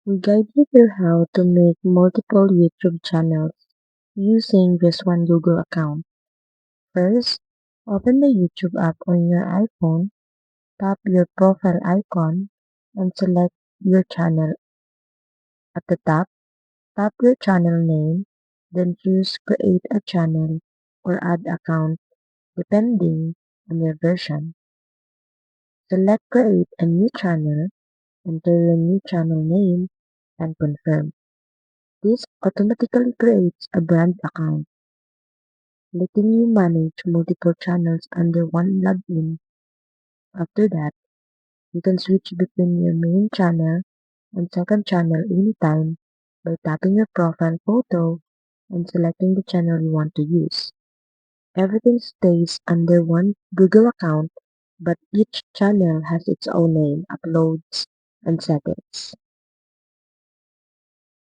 We guide you through how to make multiple YouTube channels using just one Google account. First, open the YouTube app on your iPhone, tap your profile icon, and select your channel. At the top, tap your channel name, then choose Create a Channel or Add Account depending on your version. Select Create a New Channel, enter your new channel name, and confirm. This automatically creates a brand account, letting you manage multiple channels under one login. After that, you can switch between your main channel and second channel anytime by tapping your profile photo and selecting the channel you want to use. Everything stays under one Google account, but each channel has its own name, uploads, and settings.